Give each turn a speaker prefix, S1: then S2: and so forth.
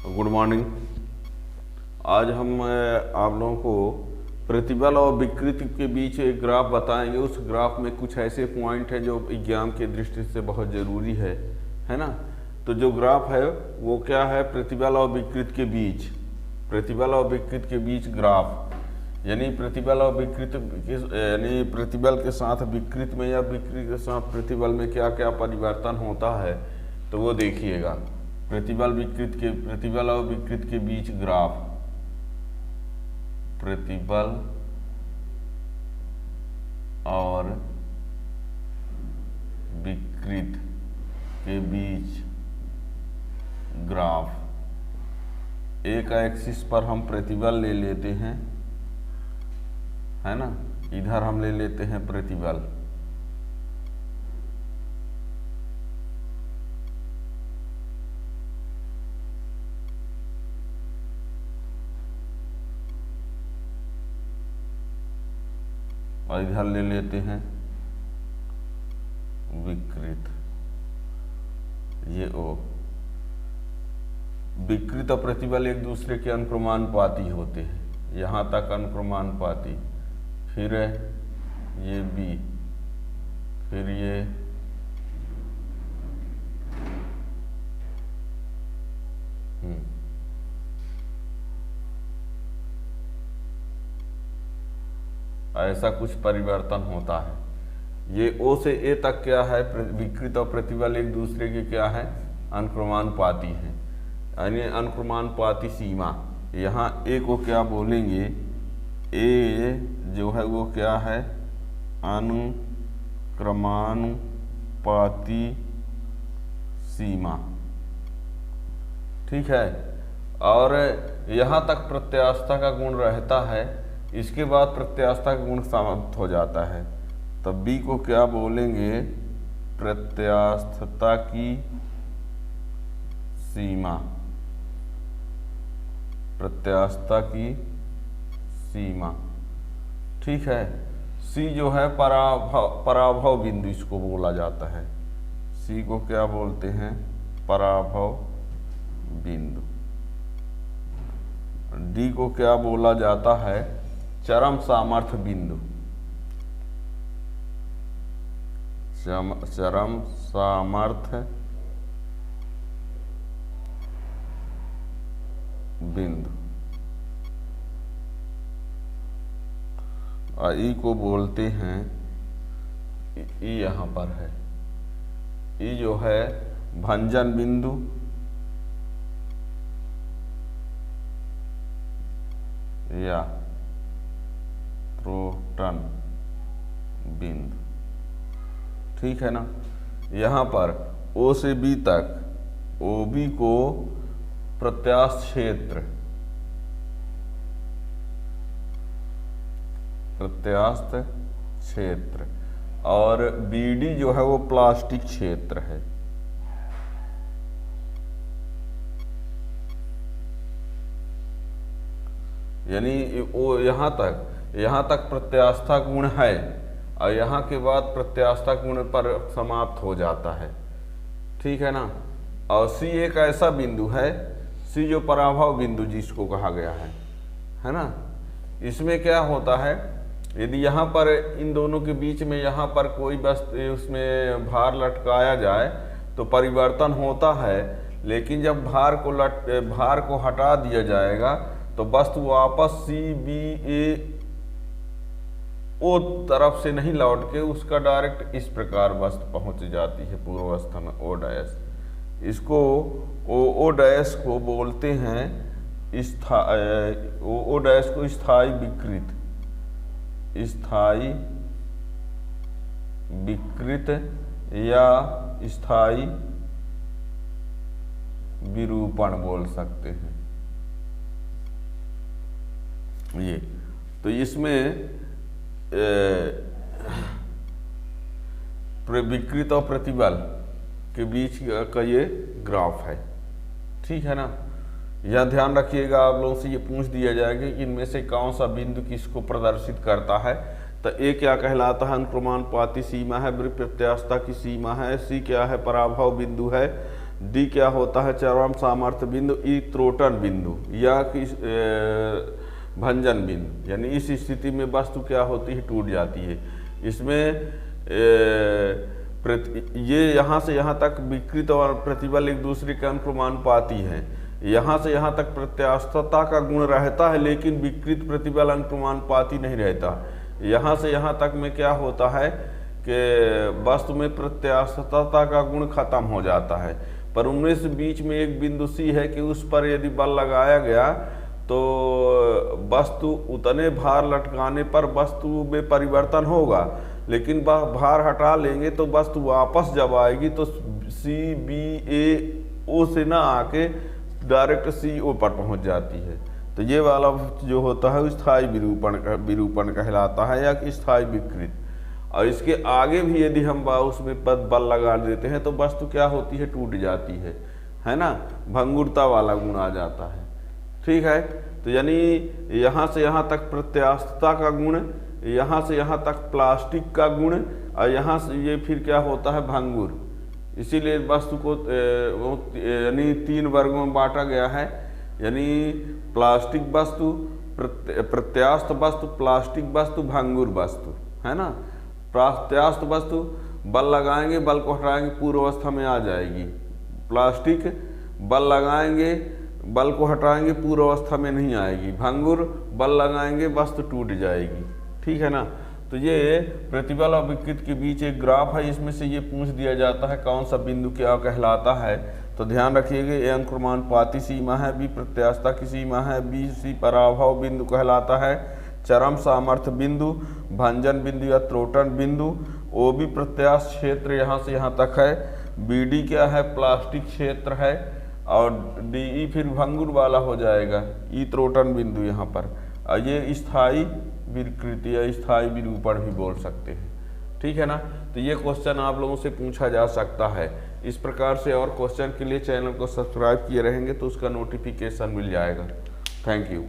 S1: Good morning. आज हम आप लोगों को प्रतिबल और विकृति के बीच एक ग्राफ बताएंगे। उस ग्राफ में कुछ ऐसे पॉइंट हैं जो एग्जाम की दृष्टि से बहुत ज़रूरी है ना। तो जो ग्राफ है वो क्या है, प्रतिबल और विकृति के बीच, प्रतिबल और विकृति के बीच ग्राफ, यानी प्रतिबल और विकृति यानी प्रतिबल के साथ विकृति में या विकृति के साथ प्रतिबल में क्या क्या परिवर्तन होता है, तो वो देखिएगा। प्रतिबल और विकृति के बीच ग्राफ, प्रतिबल और विकृति के बीच ग्राफ। एक एक्सिस पर हम प्रतिबल ले लेते हैं, है ना, इधर हम ले लेते हैं प्रतिबल, और इधर ले लेते हैं विकृत। ये ओ विकृत और प्रतिबल एक दूसरे के अनुक्रमानुपाती होते हैं, यहाँ तक अनुक्रमानुपाती, फिर ये बी, फिर ये ऐसा कुछ परिवर्तन होता है। ये ओ से ए तक क्या है, विकृत और प्रतिबल एक दूसरे के क्या है, अनुक्रमानुपाती हैं, यानी अनुक्रमानुपाती सीमा। यहाँ ए को क्या बोलेंगे, ए जो है वो क्या है, अनुक्रमानुपाती सीमा, ठीक है। और यहाँ तक प्रत्यास्थता का गुण रहता है, इसके बाद प्रत्यास्थता का गुण समाप्त हो जाता है। तब बी को क्या बोलेंगे, प्रत्यास्थता की सीमा, प्रत्यास्थता की सीमा, ठीक है। सी जो है पराभव बिंदु, इसको बोला जाता है। सी को क्या बोलते हैं, पराभव बिंदु। डी को क्या बोला जाता है, चरम सामर्थ्य बिंदु, चरम सामर्थ्य बिंदु। और ई को बोलते हैं, ई यहाँ पर है, ई जो है भंजन बिंदु या त्रोटन बिंदु, ठीक है ना। यहाँ पर ओ से बी तक, ओ बी को प्रत्यास्थ क्षेत्र, प्रत्यास्थ क्षेत्र, और बीडी जो है वो प्लास्टिक क्षेत्र है। यानी वो यहाँ तक प्रत्यास्था गुण है, और यहाँ के बाद प्रत्यास्था गुण पर समाप्त हो जाता है, ठीक है ना। और सी एक ऐसा बिंदु है, सी जो पराभव बिंदु जिसको कहा गया है ना। इसमें क्या होता है, यदि यहाँ पर इन दोनों के बीच में यहाँ पर कोई वस्तु उसमें भार लटकाया जाए तो परिवर्तन होता है, लेकिन जब भार को हटा दिया जाएगा तो वस्तु वापस सी बी ए ओ तरफ से नहीं लौट के उसका डायरेक्ट इस प्रकार वस्तु पहुंच जाती है पूर्वावस्था में, ओ डैश। इसको ओ डैश को बोलते हैं ओ डैश को स्थायी विकृत, स्थायी विकृत या स्थायी विरूपण बोल सकते हैं। ये तो इसमें विकृत और प्रतिबल के बीच का ये ग्राफ है, ठीक है ना। यह ध्यान रखिएगा, आप लोगों से ये पूछ दिया जाएगा कि इनमें से कौन सा बिंदु किसको प्रदर्शित करता है। तो ए क्या कहलाता है, अनुक्रमानुपाती सीमा है, प्रत्यास्थता की सीमा है। सी क्या है, पराभव बिंदु है। डी क्या होता है चरम सामर्थ्य बिंदु, ई त्रोटन बिंदु या भंजन बिंदु, यानी इस स्थिति में वस्तु क्या होती है, टूट जाती है। इसमें ये यहाँ से यहाँ तक विकृत और प्रतिबल एक दूसरे के अनुक्रमानुपाती हैं। यहाँ से यहाँ तक प्रत्यास्थता का गुण रहता है, लेकिन विकृत प्रतिबल अनुक्रमानुपाती नहीं रहता। यहाँ से यहाँ तक में क्या होता है कि वस्तु में प्रत्यास्थता का गुण खत्म हो जाता है, पर उनमें से बीच में एक बिंदु सी है कि उस पर यदि बल लगाया गया तो वस्तु उतने भार लटकाने पर वस्तु में परिवर्तन होगा, लेकिन भार हटा लेंगे तो वस्तु वापस जब आएगी तो सी बी ए ओ से ना आके डायरेक्ट सी ओ पर पहुंच जाती है। तो ये वाला जो होता है स्थायी विरूपण कहलाता है या स्थायी विकृत। और इसके आगे भी यदि हम उसमें बल लगा देते हैं तो वस्तु क्या होती है, टूट जाती है ना, भंगुरता वाला गुण आ जाता है। ठीक है, तो यानी यहाँ से यहाँ तक प्रत्यास्थता का गुण, यहाँ से यहाँ तक प्लास्टिक का गुण, और यहाँ से ये फिर क्या होता है, भंगुर। इसीलिए वस्तु को यानी 3 वर्गों में बांटा गया है, यानी प्लास्टिक वस्तु, प्रत्यास्थ वस्तु, प्लास्टिक वस्तु, भंगुर वस्तु, है ना। प्रत्यास्थ वस्तु बल लगाएंगे, बल को हटाएंगे, पूर्व अवस्था में आ जाएगी। प्लास्टिक बल लगाएंगे, बल को हटाएंगे, पूर्व अवस्था में नहीं आएगी। भंगुर बल लगाएंगे, वस्तु टूट जाएगी। ठीक है ना। तो ये प्रतिबल और विकृत के बीच एक ग्राफ है, इसमें से ये पूछ दिया जाता है कौन सा बिंदु क्या कहलाता है। तो ध्यान रखिएगा, ए अनुक्रमानुपाती सीमा है, बी प्रत्यास्थता की सीमा है, बी सी पराभव बिंदु कहलाता है, चरम सामर्थ्य बिंदु, भंजन बिंदु या त्रोटन बिंदु, ओ बी प्रत्यास्थ क्षेत्र यहाँ से यहाँ तक है, बी डी क्या है, प्लास्टिक क्षेत्र है, और डी ई फिर भंगुर वाला हो जाएगा, ई त्रोटन बिंदु यहाँ पर। और ये स्थायी विकृति या स्थायी विरूपण भी बोल सकते हैं। ठीक है ना। तो ये क्वेश्चन आप लोगों से पूछा जा सकता है। इस प्रकार से और क्वेश्चन के लिए चैनल को सब्सक्राइब किए रहेंगे तो उसका नोटिफिकेशन मिल जाएगा। Thank you.